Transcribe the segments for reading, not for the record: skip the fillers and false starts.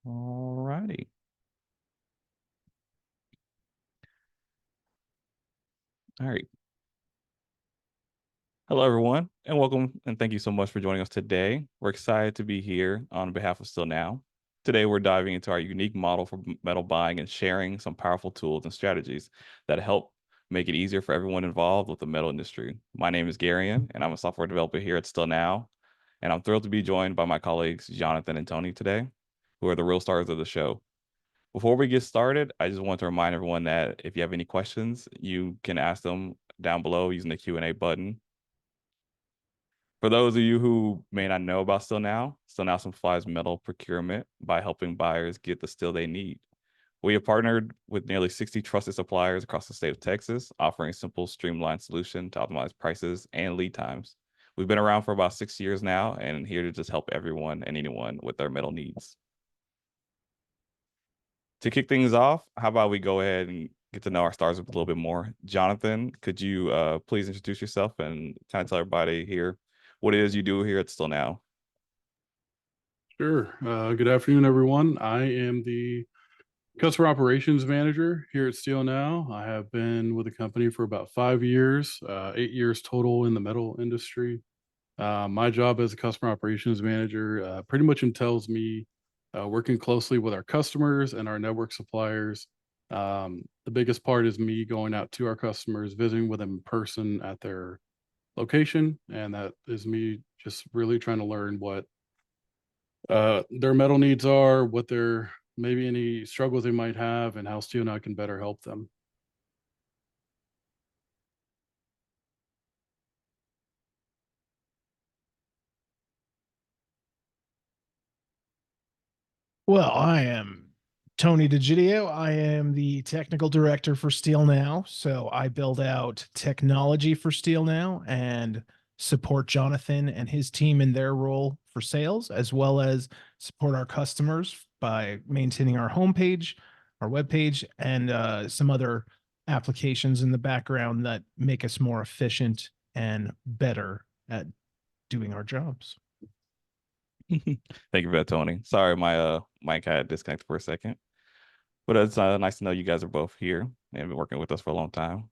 All righty. All right. Hello, everyone, and welcome, and thank you so much for joining us today. We're excited to be here on behalf of SteelNow. Today, we're diving into our unique model for metal buying and sharing some powerful tools and strategies that help make it easier for everyone involved with the metal industry. My name is Garion, and I'm a software developer here at SteelNow, and I'm thrilled to be joined by my colleagues Jonathan and Tony today, who are the real stars of the show. Before we get started, I just want to remind everyone that if you have any questions, you can ask them down below using the Q&A button. For those of you who may not know about SteelNow simplifies metal procurement by helping buyers get the steel they need. We have partnered with nearly 60 trusted suppliers across the state of Texas, offering a simple, streamlined solution to optimize prices and lead times. We've been around for about 6 years now and here to just help everyone and anyone with their metal needs. To kick things off, how about we go ahead and get to know our stars a little bit more. Jonathan, could you please introduce yourself and kind of tell everybody here what it is you do here at SteelNow? Sure. Good afternoon, everyone. I am the customer operations manager here at SteelNow. I have been with the company for about 5 years, 8 years total in the metal industry. My job as a customer operations manager pretty much entails me working closely with our customers and our network suppliers. The biggest part is me going out to our customers, visiting with them in person at their location, and that is me just really trying to learn what their metal needs are, what their maybe any struggles they might have, and how SteelNow can better help them. Well, I am Tony Degidio. I am the technical director for SteelNow. So I build out technology for SteelNow and support Jonathan and his team in their role for sales, as well as support our customers by maintaining our homepage, our webpage, and some other applications in the background that make us more efficient and better at doing our jobs. Thank you for that, Tony. Sorry, my mic had disconnected for a second, but it's nice to know you guys are both here and been working with us for a long time.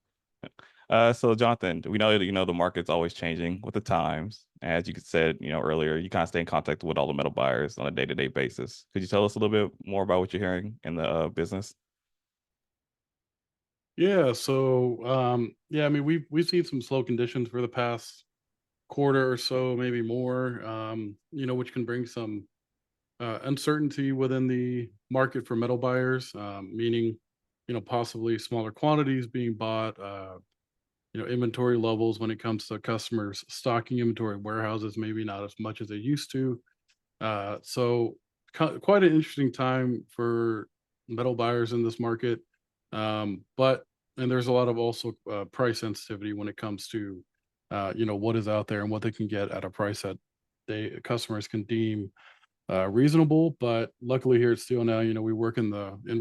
So Jonathan, we know that the market's always changing with the times. As you said, earlier, you kind of stay in contact with all the metal buyers on a day-to-day basis. Could you tell us a little bit more about what you're hearing in the business? Yeah. I mean, we've seen some slow conditions for the past quarter or so, maybe more. Which can bring some uncertainty within the market for metal buyers, meaning possibly smaller quantities being bought. Inventory levels when it comes to customers stocking inventory in warehouses, maybe not as much as they used to. Quite an interesting time for metal buyers in this market. But and there's a lot of also price sensitivity when it comes to what is out there and what they can get at a price that they customers can deem reasonable. But luckily here at Steel Now, we work in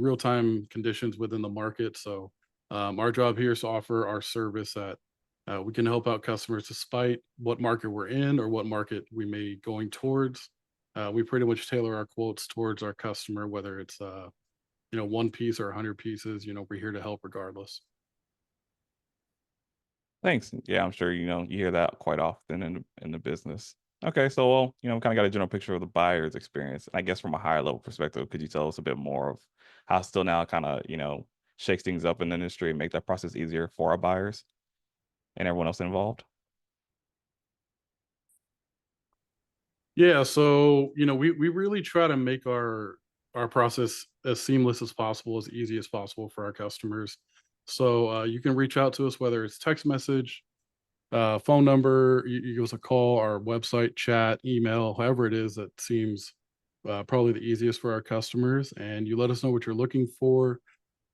real time conditions within the market. So our job here is to offer our service that we can help out customers despite what market we're in or what market we may going towards. We pretty much tailor our quotes towards our customer, whether it's one piece or 100 pieces. We're here to help regardless. Thanks. Yeah, I'm sure you hear that quite often in the business. Okay, so well, kind of got a general picture of the buyer's experience. I guess from a higher level perspective, could you tell us a bit more of how Still Now kind of, shakes things up in the industry and make that process easier for our buyers and everyone else involved? Yeah, so we really try to make our process as seamless as possible, as easy as possible for our customers. So you can reach out to us whether it's text message, phone number, you give us a call, our website, chat, email, however it is that seems probably the easiest for our customers. And you let us know what you're looking for.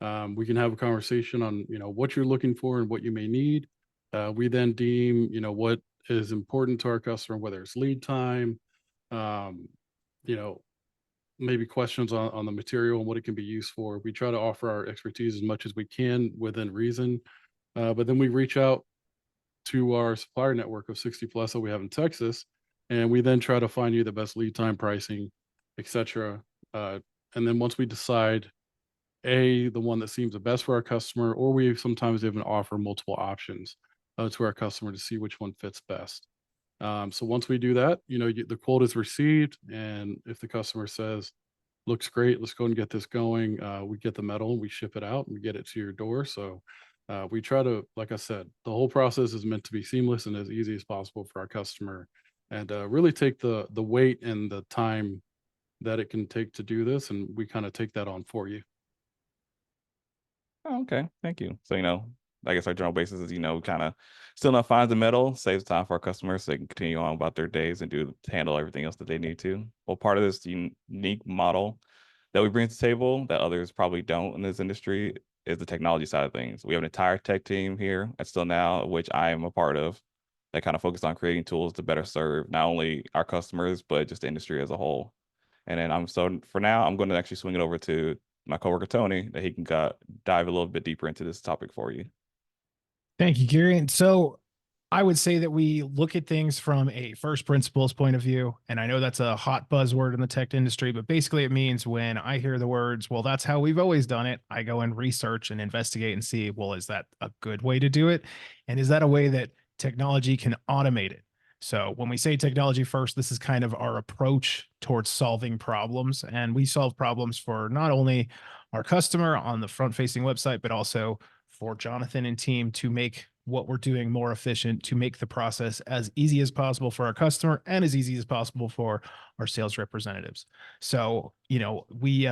We can have a conversation on what you're looking for and what you may need. We then deem what is important to our customer, whether it's lead time, um, you know, maybe questions on the material and what it can be used for. We try to offer our expertise as much as we can within reason. But then we reach out to our supplier network of 60 plus that we have in Texas, and we then try to find you the best lead time pricing, etc. And then once we decide the one that seems the best for our customer, or we sometimes even offer multiple options to our customer to see which one fits best. So once we do that, the quote is received, and if the customer says, "Looks great, let's go and get this going," we get the metal and we ship it out and we get it to your door. So we try to, like I said, the whole process is meant to be seamless and as easy as possible for our customer, and really take the weight and the time that it can take to do this, and we kind of take that on for you. Oh, okay. Thank you. So, I guess our general basis is, kind of still not finds the metal, saves time for our customers so they can continue on about their days and handle everything else that they need to. Well, part of this unique model that we bring to the table that others probably don't in this industry is the technology side of things. We have an entire tech team here at Still Now, which I am a part of, that kind of focus on creating tools to better serve not only our customers, but just the industry as a whole. And then for now, I'm going to actually swing it over to my coworker Tony, that he can dive a little bit deeper into this topic for you. Thank you, Gary. And so I would say that we look at things from a first principles point of view. And I know that's a hot buzzword in the tech industry, but basically it means when I hear the words, well, that's how we've always done it, I go and research and investigate and see, well, is that a good way to do it? And is that a way that technology can automate it? So when we say technology first, this is kind of our approach towards solving problems. And we solve problems for not only our customer on the front facing website, but also for Jonathan and team to make what we're doing more efficient, to make the process as easy as possible for our customer and as easy as possible for our sales representatives. So, we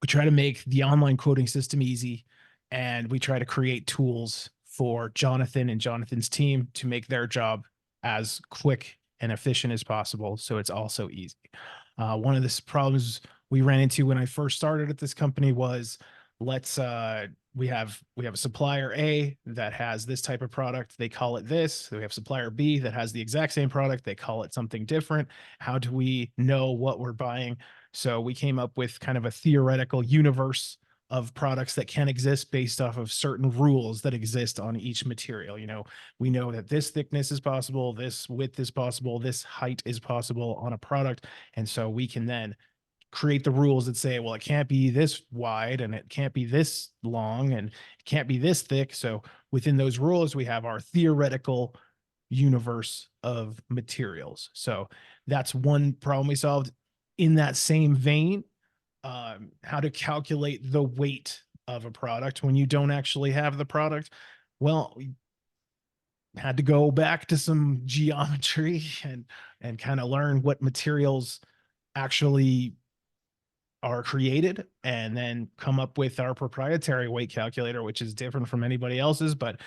try to make the online quoting system easy, and we try to create tools for Jonathan and Jonathan's team to make their job as quick and efficient as possible. So it's also easy. One of the problems we ran into when I first started at this company was we have a supplier A that has this type of product, they call it this. We have supplier B that has the exact same product, they call it something different. How do we know what we're buying? So we came up with kind of a theoretical universe of products that can exist based off of certain rules that exist on each material. We know that this thickness is possible, this width is possible, this height is possible on a product. And so we can then create the rules that say, well, it can't be this wide and it can't be this long and it can't be this thick. So within those rules, we have our theoretical universe of materials. So that's one problem we solved. In that same vein, how to calculate the weight of a product when you don't actually have the product. Well, we had to go back to some geometry and kind of learn what materials actually are created, and then come up with our proprietary weight calculator, which is different from anybody else's. But,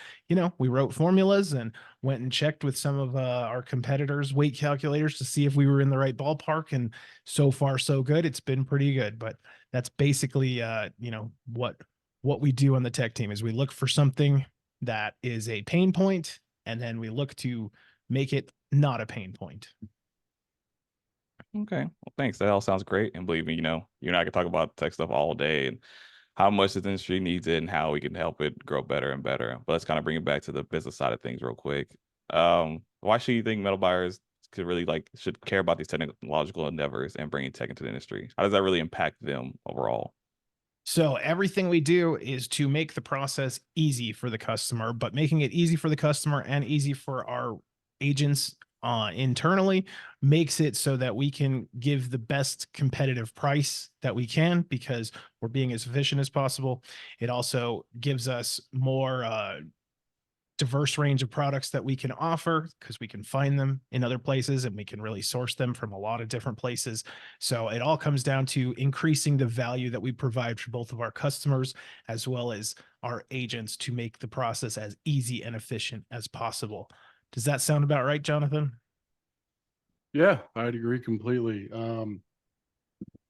we wrote formulas and went and checked with some of our competitors' weight calculators to see if we were in the right ballpark. And so far, so good. It's been pretty good. But that's basically, what we do on the tech team is we look for something that is a pain point, and then we look to make it not a pain point. Okay. Well, thanks. That all sounds great. And believe me, you and I can talk about tech stuff all day and how much this industry needs it and how we can help it grow better and better. But let's kind of bring it back to the business side of things real quick. Why should you think metal buyers should care about these technological endeavors and bringing tech into the industry? How does that really impact them overall? So everything we do is to make the process easy for the customer, but making it easy for the customer and easy for our agents internally makes it so that we can give the best competitive price that we can, because we're being as efficient as possible. It also gives us more diverse range of products that we can offer, because we can find them in other places and we can really source them from a lot of different places. So it all comes down to increasing the value that we provide for both of our customers as well as our agents, to make the process as easy and efficient as possible. Does that sound about right, Jonathan? Yeah, I'd agree completely.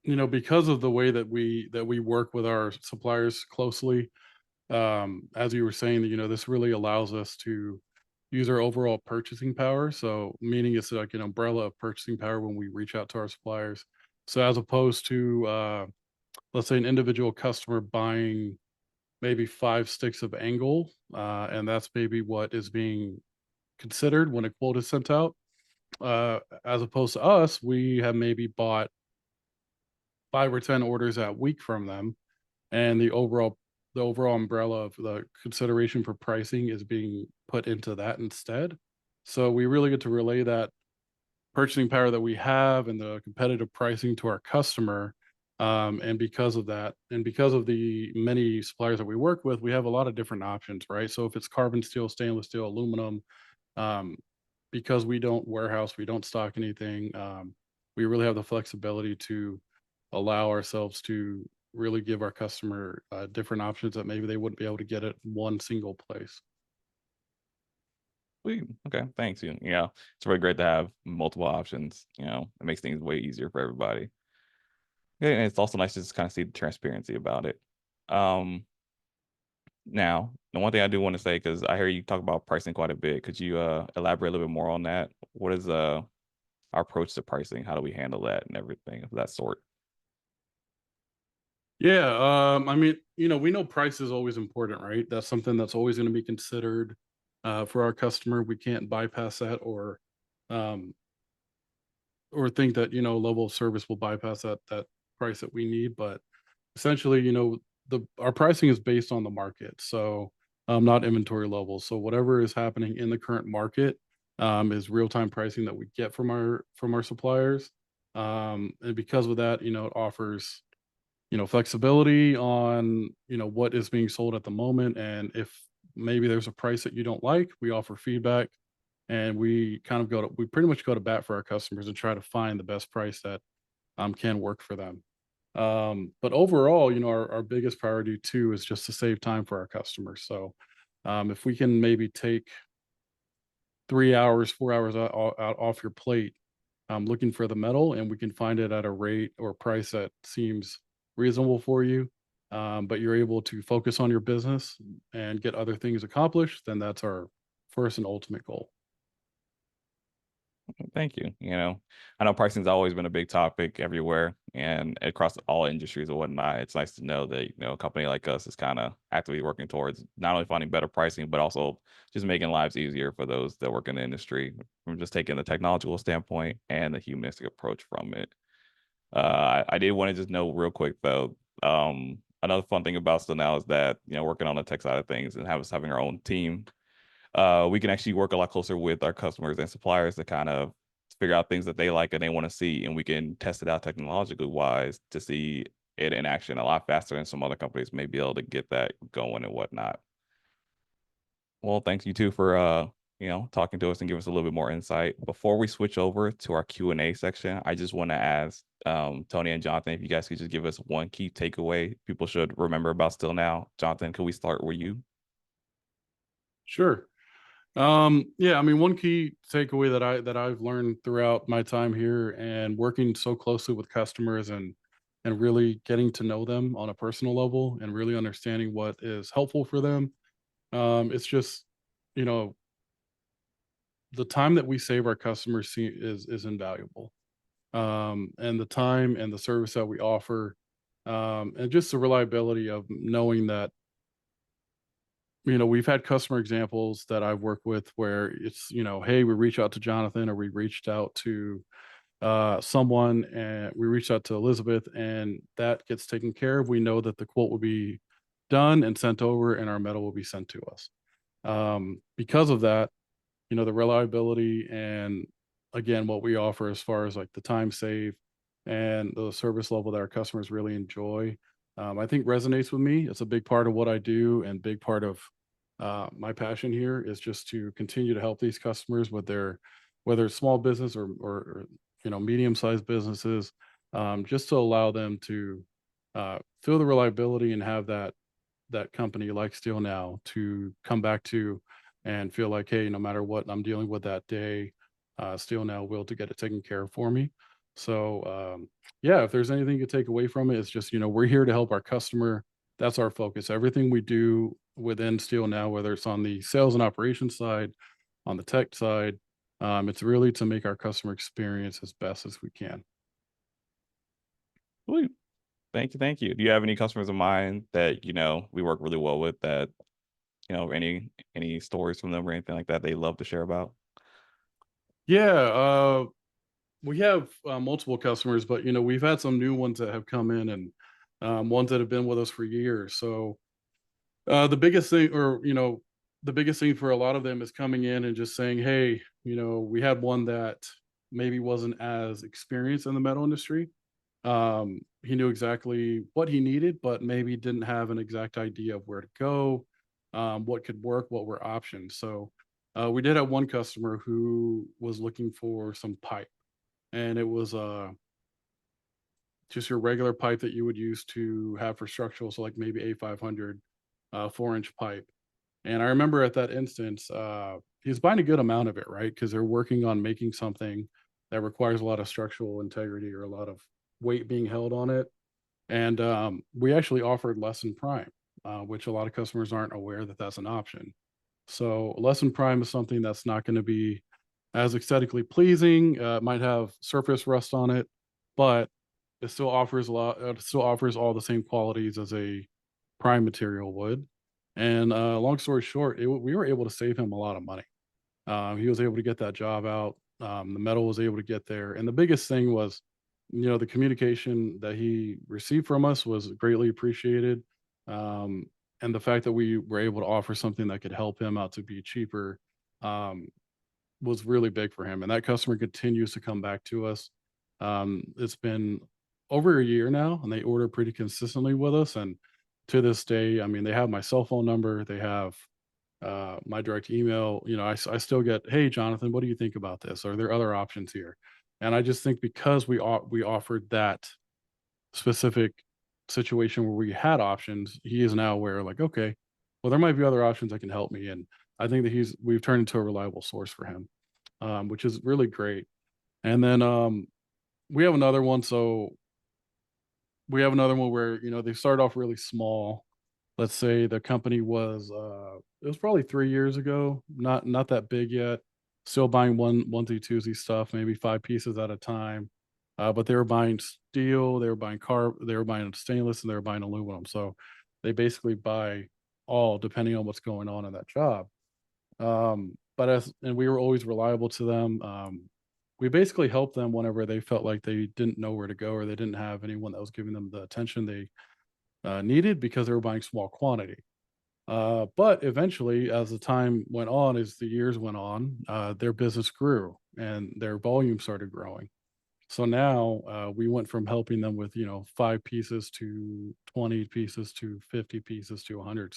Because of the way that we work with our suppliers closely, as you were saying, this really allows us to use our overall purchasing power. So meaning it's like an umbrella of purchasing power when we reach out to our suppliers. So as opposed to let's say an individual customer buying maybe 5 sticks of angle, and that's maybe what is being considered when a quote is sent out. As opposed to us, we have maybe bought 5 or 10 orders that week from them, and the overall umbrella of the consideration for pricing is being put into that instead. So we really get to relay that purchasing power that we have and the competitive pricing to our customer. And because of that, and because of the many suppliers that we work with, we have a lot of different options, right? So if it's carbon steel, stainless steel, aluminum, um, because we don't warehouse, we don't stock anything, we really have the flexibility to allow ourselves to really give our customer different options that maybe they wouldn't be able to get at one single place. Sweet. Okay, thanks. Yeah, it's really great to have multiple options. It makes things way easier for everybody. Yeah, and it's also nice to just kind of see the transparency about it. Um, Now, the one thing I do want to say, because I hear you talk about pricing quite a bit, could you elaborate a little bit more on that? What is our approach to pricing? How do we handle that and everything of that sort? Yeah, I mean, we know price is always important, right? That's something that's always going to be considered for our customer. We can't bypass that um, or think that level of service will bypass that price that we need. But essentially, the our pricing is based on the market, so not inventory levels. So whatever is happening in the current market is real time pricing that we get from our suppliers. And because of that, it offers flexibility on what is being sold at the moment, and if maybe there's a price that you don't like, we offer feedback, and we pretty much go to bat for our customers and try to find the best price that can work for them. But overall, our biggest priority too is just to save time for our customers. So if we can maybe take 3 hours, 4 hours out off your plate, looking for the metal, and we can find it at a rate or price that seems reasonable for you, but you're able to focus on your business and get other things accomplished, then that's our first and ultimate goal. Thank you. I know pricing's always been a big topic everywhere and across all industries and whatnot. It's nice to know that, a company like us is kind of actively working towards not only finding better pricing, but also just making lives easier for those that work in the industry from just taking the technological standpoint and the humanistic approach from it. I did want to just know real quick though. Another fun thing about Still Now is that, working on the tech side of things and having our own team, we can actually work a lot closer with our customers and suppliers to kind of figure out things that they like and they want to see, and we can test it out technologically wise to see it in action a lot faster than some other companies may be able to get that going and whatnot. Well, thanks you too for talking to us and give us a little bit more insight. Before we switch over to our Q&A section, I just want to ask Tony and Jonathan if you guys could just give us one key takeaway people should remember about Still Now. Jonathan, can we start with you? Sure. Yeah, I mean, one key takeaway that I've learned throughout my time here and working so closely with customers and really getting to know them on a personal level and really understanding what is helpful for them. It's just, you know, the time that we save our customers is invaluable. And the time and the service that we offer, and just the reliability of knowing that we've had customer examples that I've worked with where it's, hey, we reach out to Jonathan, or we reached out to someone, and we reached out to Elizabeth, and that gets taken care of. We know that the quote will be done and sent over, and our metal will be sent to us. Because of that, the reliability and again, what we offer as far as like the time save and the service level that our customers really enjoy, I think resonates with me. It's a big part of what I do, and big part of my passion here is just to continue to help these customers with their, whether it's small business or medium-sized businesses, just to allow them to feel the reliability and have that company like Steel Now to come back to and feel like, hey, no matter what I'm dealing with that day, Steel Now will to get it taken care of for me. So yeah, if there's anything you take away from it, it's just, we're here to help our customer. That's our focus. Everything we do within Steel Now, whether it's on the sales and operations side, on the tech side, it's really to make our customer experience as best as we can. Sweet. Thank you. Thank you. Do you have any customers of mine that, we work really well with that, any stories from them or anything like that they love to share about? Yeah, We have multiple customers, but we've had some new ones that have come in, and ones that have been with us for years. So the biggest thing, or the biggest thing for a lot of them is coming in and just saying, "Hey, we had one that maybe wasn't as experienced in the metal industry. He knew exactly what he needed, but maybe didn't have an exact idea of where to go, what could work, what were options." So we did have one customer who was looking for some pipe, and it was just your regular pipe that you would use to have for structural, so like maybe A500, 4-inch pipe. And I remember at that instance, he was buying a good amount of it, right? Because they're working on making something that requires a lot of structural integrity or a lot of weight being held on it. And we actually offered lesson prime, which a lot of customers aren't aware that that's an option. So lesson prime is something that's not going to be as aesthetically pleasing. It might have surface rust on it, but it still offers a lot. It still offers all the same qualities as a prime material would. And long story short, we were able to save him a lot of money. He was able to get that job out. The metal was able to get there, and the biggest thing was, the communication that he received from us was greatly appreciated, um, and the fact that we were able to offer something that could help him out to be cheaper, um, was really big for him. And that customer continues to come back to us. It's been over a year now, and they order pretty consistently with us. And to this day, I mean, they have my cell phone number, they have my direct email. I still get, "Hey, Jonathan, what do you think about this? Are there other options here?" And I just think because we offered that specific situation where we had options, he is now aware, like, okay, well, there might be other options that can help me. And I think that we've turned into a reliable source for him, which is really great. And then we have another one. So we have another one where they start off really small. Let's say the company was it was probably 3 years ago, not that big yet. Still buying onesie twosie stuff, maybe 5 pieces at a time. But they were buying steel, they were buying stainless, and they were buying aluminum. So they basically buy all depending on what's going on in that job. And we were always reliable to them. We basically helped them whenever they felt like they didn't know where to go, or they didn't have anyone that was giving them the attention they needed, because they were buying small quantity. But eventually, as the time went on, as the years went on, their business grew and their volume started growing. So now we went from helping them with 5 pieces to 20 pieces to 50 pieces to 100.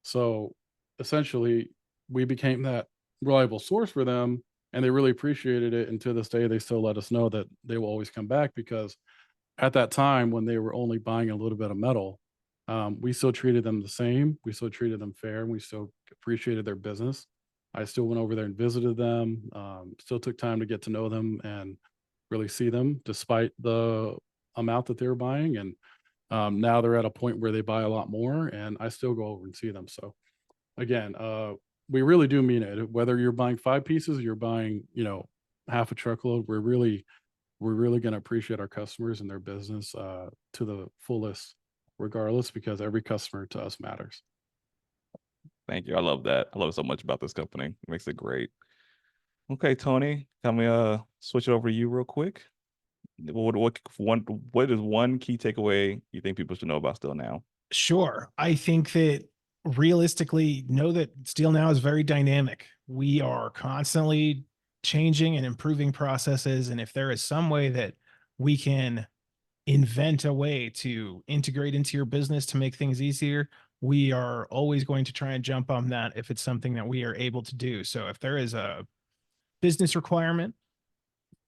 So essentially, we became that reliable source for them, and they really appreciated it. And to this day, they still let us know that they will always come back, because at that time when they were only buying a little bit of metal, we still treated them the same. We still treated them fair, and we still appreciated their business. I still went over there and visited them. Still took time to get to know them and really see them, despite the amount that they were buying. And now they're at a point where they buy a lot more, and I still go over and see them. So again, we really do mean it. Whether you're buying 5 pieces or you're buying, half a truckload, we're really going to appreciate our customers and their business to the fullest, regardless, because every customer to us matters. Thank you. I love that. I love so much about this company. It makes it great. Okay, Tony, can we switch it over to you real quick? What is one key takeaway you think people should know about Still Now? Sure. I think that realistically, know that Steel Now is very dynamic. We are constantly changing and improving processes. And if there is some way that we can invent a way to integrate into your business to make things easier, we are always going to try and jump on that if it's something that we are able to do. So if there is a business requirement,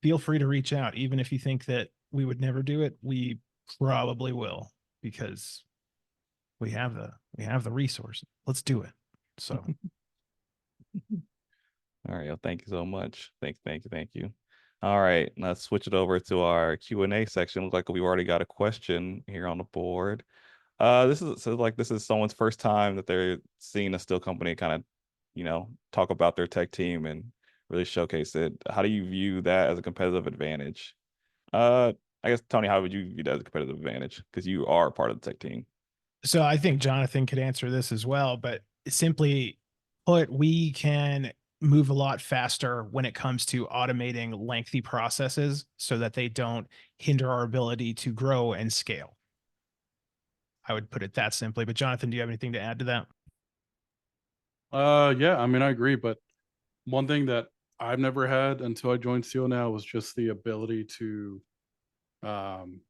feel free to reach out. Even if you think that we would never do it, we probably will, because we have the resource. Let's do it. So All right, well, thank you so much. Thank you. All right, let's switch it over to our Q&A section. Looks like we've already got a question here on the board. This is someone's first time that they're seeing a steel company kind of, talk about their tech team and really showcase it. How do you view that as a competitive advantage? I guess, Tony, how would you view that as a competitive advantage? Because you are part of the tech team. I think Jonathan could answer this as well, but simply put, we can move a lot faster when it comes to automating lengthy processes so that they don't hinder our ability to grow and scale. I would put it that simply. But Jonathan, do you have anything to add to that? Yeah, I mean, I agree, but one thing that I've never had until I joined SteelNow was just the ability to um,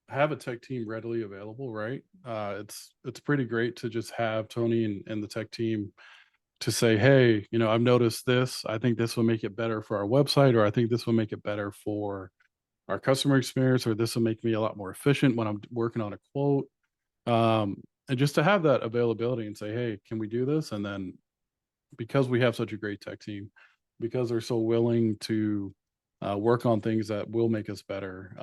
have a tech team readily available, right? It's pretty great to just have Tony and the tech team to say, hey, I've noticed this. I think this will make it better for our website, or I think this will make it better for our customer experience, or this will make me a lot more efficient when I'm working on a quote. And just to have that availability and say, hey, can we do this? And then because we have such a great tech team, because they're so willing to work on things that will make us better,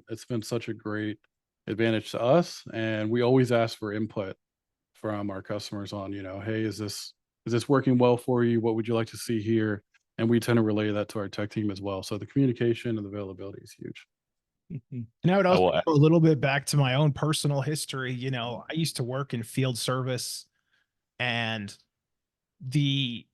it's been such a great advantage to us. And we always ask for input from our customers on, hey, is this working well for you? What would you like to see here? And we tend to relay that to our tech team as well. So the communication and availability is huge. Mhm. And I would I also will. go a little bit back to my own personal history. I used to work in field service, and the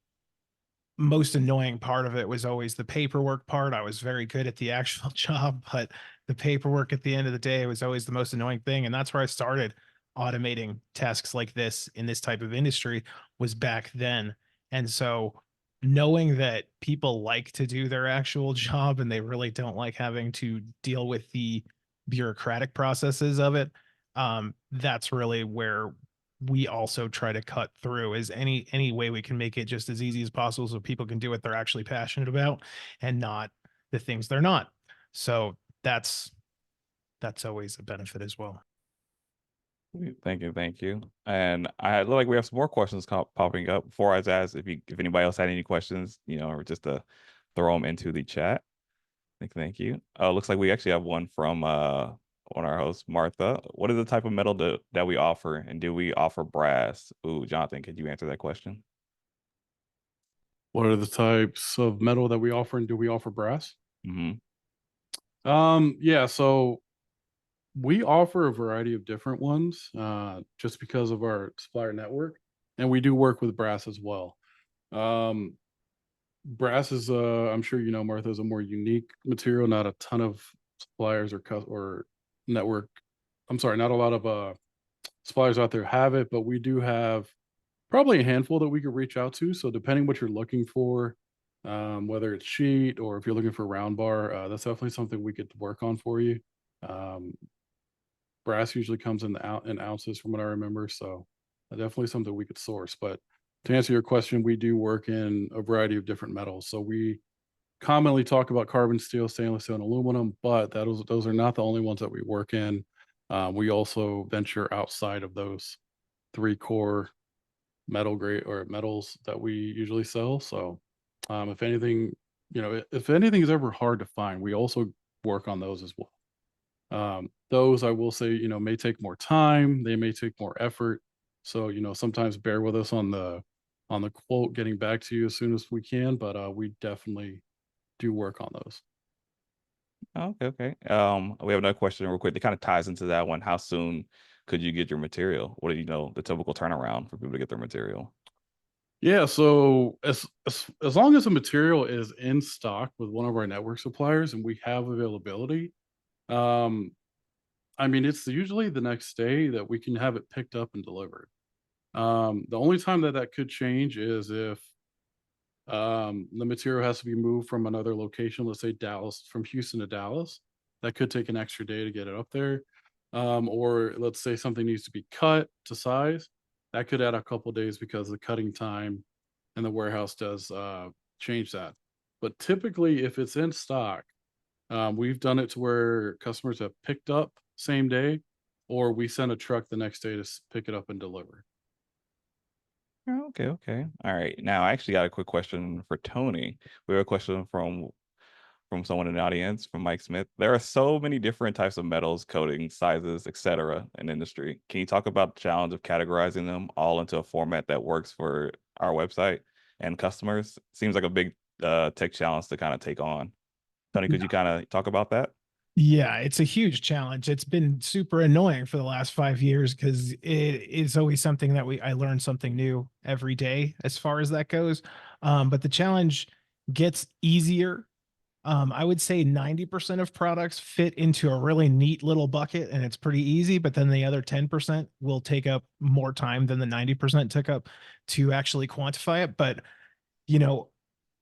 most annoying part of it was always the paperwork part. I was very good at the actual job, but the paperwork at the end of the day was always the most annoying thing. And that's where I started automating tasks like this in this type of industry, was back then. And so knowing that people like to do their actual job and they really don't like having to deal with the bureaucratic processes of it, that's really where we also try to cut through, is any way we can make it just as easy as possible so people can do what they're actually passionate about and not the things they're not. So that's always a benefit as well. Thank you, thank you. And I look like we have some more questions popping up. Before I ask if anybody else had any questions, or just to throw them into the chat. Thank you. Looks like we actually have one from one of our hosts, Martha. What is the type of metal that we offer, and do we offer brass? Ooh, Jonathan, could you answer that question? What are the types of metal that we offer, and do we offer brass? Hmm. Yeah, so we offer a variety of different ones, just because of our supplier network, and we do work with brass as well. Um, Brass is, I'm sure Martha, is a more unique material. Not a ton of suppliers or network. I'm sorry, not a lot of suppliers out there have it, but we do have probably a handful that we could reach out to. So depending what you're looking for, whether it's sheet or if you're looking for round bar, that's definitely something we could work on for you. Um, Brass usually comes in ounces from what I remember, so definitely something we could source. But to answer your question, we do work in a variety of different metals. So we commonly talk about carbon steel, stainless steel, and aluminum, but those are not the only ones that we work in. We also venture outside of those three core metal grade or metals that we usually sell. So if anything, if anything is ever hard to find, we also work on those as well. Those I will say, may take more time. They may take more effort. So, sometimes bear with us on the quote getting back to you as soon as we can, but we definitely do work on those. Okay, okay. We have another question real quick that kind of ties into that one. How soon could you get your material? What do you know the typical turnaround for people to get their material? Yeah, so as long as the material is in stock with one of our network suppliers and we have availability, um, I mean, it's usually the next day that we can have it picked up and delivered. The only time that could change is if the material has to be moved from another location, let's say Dallas, from Houston to Dallas. That could take an extra day to get it up there. Or let's say something needs to be cut to size. That could add a couple days because the cutting time and the warehouse does change that. But typically, if it's in stock, we've done it to where customers have picked up same day, or we send a truck the next day to pick it up and deliver. Oh, okay, okay. All right. Now, I actually got a quick question for Tony. We have a question from someone in the audience, from Mike Smith. There are so many different types of metals, coatings, sizes, etc. in the industry. Can you talk about the challenge of categorizing them all into a format that works for our website and customers? Seems like a big tech challenge to kind of take on. Tony, could you kind of talk about that? Yeah, it's a huge challenge. It's been super annoying for the last 5 years because it is always something that I learn something new every day as far as that goes. But the challenge gets easier. I would say 90% of products fit into a really neat little bucket and it's pretty easy, but then the other 10% will take up more time than the 90% took up to actually quantify it. But, you know,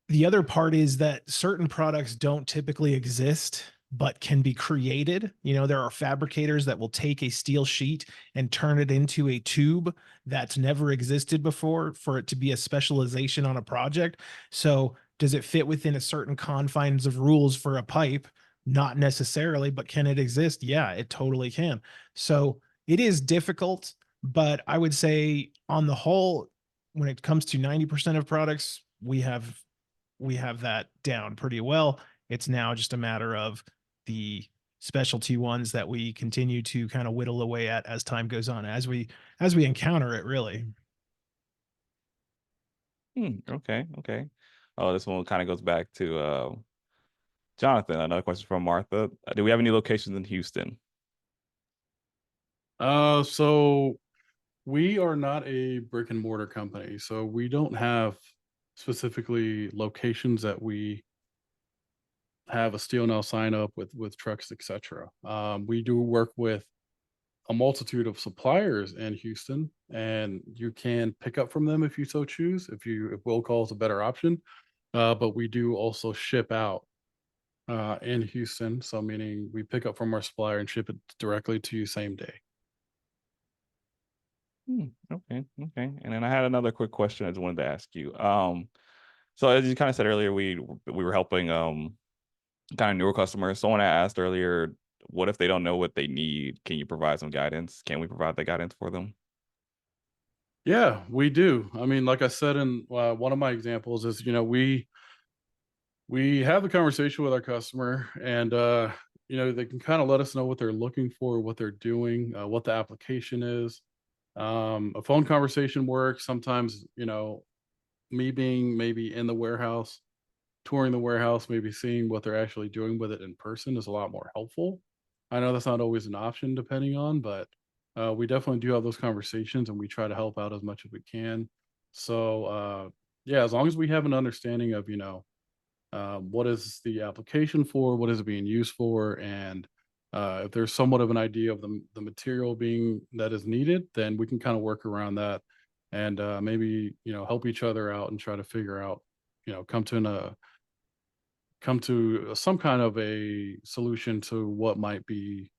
the other part is that certain products don't typically exist but can be created. There are fabricators that will take a steel sheet and turn it into a tube that's never existed before for it to be a specialization on a project. So does it fit within a certain confines of rules for a pipe? Not necessarily, but can it exist? Yeah, it totally can. So it is difficult, but I would say on the whole, when it comes to 90% of products, we have that down pretty well. It's now just a matter of the specialty ones that we continue to kind of whittle away at as time goes on, as we encounter it, really. Okay, okay. Oh, this one kind of goes back to Jonathan. Another question from Martha. Do we have any locations in Houston? So we are not a brick and mortar company, so we don't have specifically locations that we have a SteelNow sign up with trucks, etc. We do work with a multitude of suppliers in Houston, and you can pick up from them if you so choose. If will call is a better option, but we do also ship out in Houston. So meaning we pick up from our supplier and ship it directly to you same day. Okay, okay. And then I had another quick question I just wanted to ask you. So as you kind of said earlier, we were helping kind of newer customers. Someone asked earlier, what if they don't know what they need? Can you provide some guidance? Can we provide that guidance for them? Yeah, we do. I mean, like I said in one of my examples is, we have the conversation with our customer, and they can kind of let us know what they're looking for, what they're doing, what the application is. A phone conversation works. Sometimes, me being maybe in the warehouse, touring the warehouse, maybe seeing what they're actually doing with it in person is a lot more helpful. I know that's not always an option depending on, but we definitely do have those conversations and we try to help out as much as we can. So, yeah, as long as we have an understanding of, what is the application for, what is it being used for, and if there's somewhat of an idea of the material being that is needed, then we can kind of work around that and maybe help each other out and try to figure out, come to some kind of a solution to what might be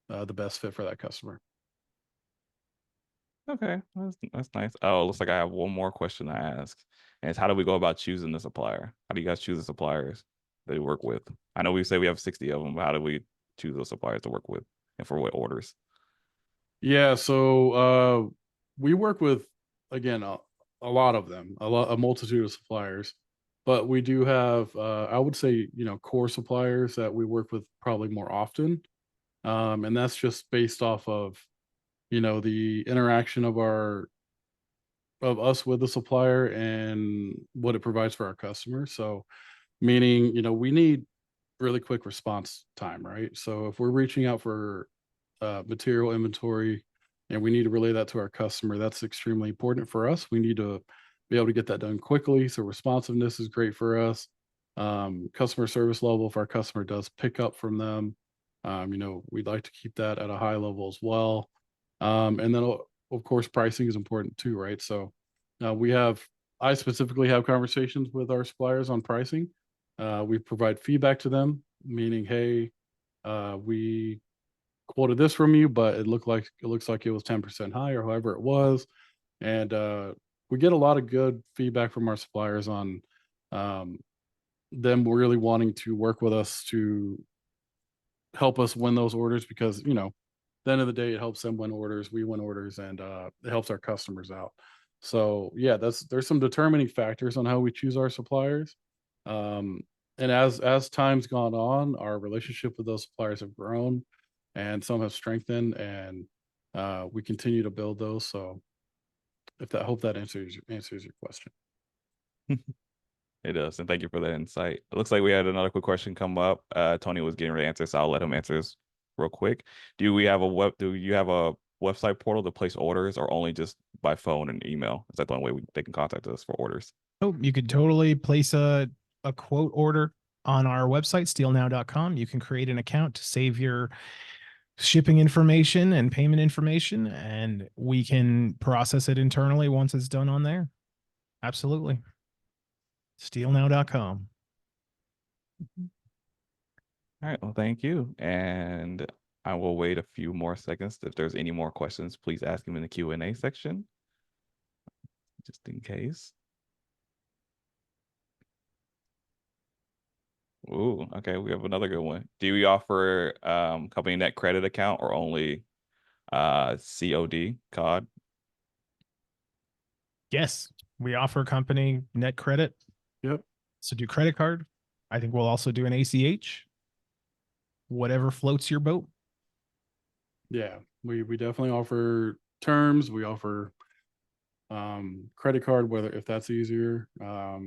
the best fit for that customer. Okay, that's nice. Oh, looks like I have one more question to ask. And it's how do we go about choosing the supplier? How do you guys choose the suppliers that you work with? I know we say we have 60 of them, but how do we choose those suppliers to work with and for what orders? Yeah, so we work with again a lot of them, a multitude of suppliers, but we do have I would say core suppliers that we work with probably more often, and that's just based off of the interaction of us with the supplier and what it provides for our customers. So meaning we need really quick response time, right? So if we're reaching out for material inventory and we need to relay that to our customer, that's extremely important for us. We need to be able to get that done quickly. So responsiveness is great for us. Customer service level, if our customer does pick up from them, we'd like to keep that at a high level as well. And then, of course, pricing is important too, right? So I specifically have conversations with our suppliers on pricing. We provide feedback to them, meaning, hey, we quoted this from you, but it looks like it was 10% high or however it was. And we get a lot of good feedback from our suppliers on um, them really wanting to work with us to help us win those orders because, the end of the day, it helps them win orders, we win orders, and it helps our customers out. So yeah, there's some determining factors on how we choose our suppliers. Um, and as time's gone on, our relationship with those suppliers have grown and some have strengthened and we continue to build those. So if that hope that answers your question. It does, and thank you for that insight. It looks like we had another quick question come up. Tony was getting ready to answer, so I'll let him answer this real quick. Do you have a website portal to place orders, or only just by phone and email? Is that the only way they can contact us for orders? Oh, you could totally place a quote order on our website, steelnow.com. You can create an account to save your shipping information and payment information, and we can process it internally once it's done on there. Absolutely. Steelnow.com. All right, well, thank you. And I will wait a few more seconds. If there's any more questions, please ask them in the Q&A section, just in case. Ooh, okay, we have another good one. Do we offer company net credit account or only COD, COD? Yes, we offer company net credit. Yep. So do credit card. I think we'll also do an ACH. Whatever floats your boat. Yeah, we definitely offer terms. We offer credit card, whether if that's easier. But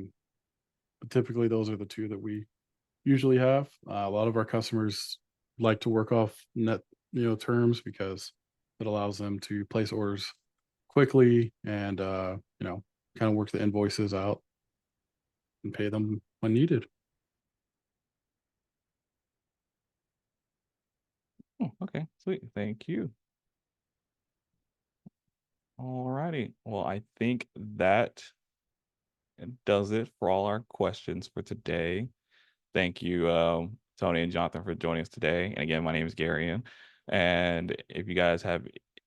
typically those are the two that we usually have. A lot of our customers like to work off net, terms because it allows them to place orders quickly and kind of work the invoices out and pay them when needed. Oh, okay, sweet. Thank you. All righty. Well, I think that does it for all our questions for today. Thank you, Tony and Jonathan, for joining us today. And again, my name is Garian. And if you guys have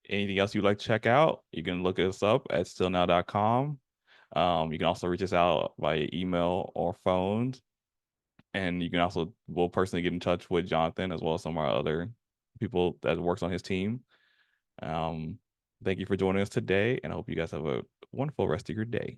anything else you'd like to check out, you can look us up at steelnow.com. You can also reach us out via email or phones. And you can also, we'll personally get in touch with Jonathan as well as some of our other people that works on his team. Thank you for joining us today, and I hope you guys have a wonderful rest of your day.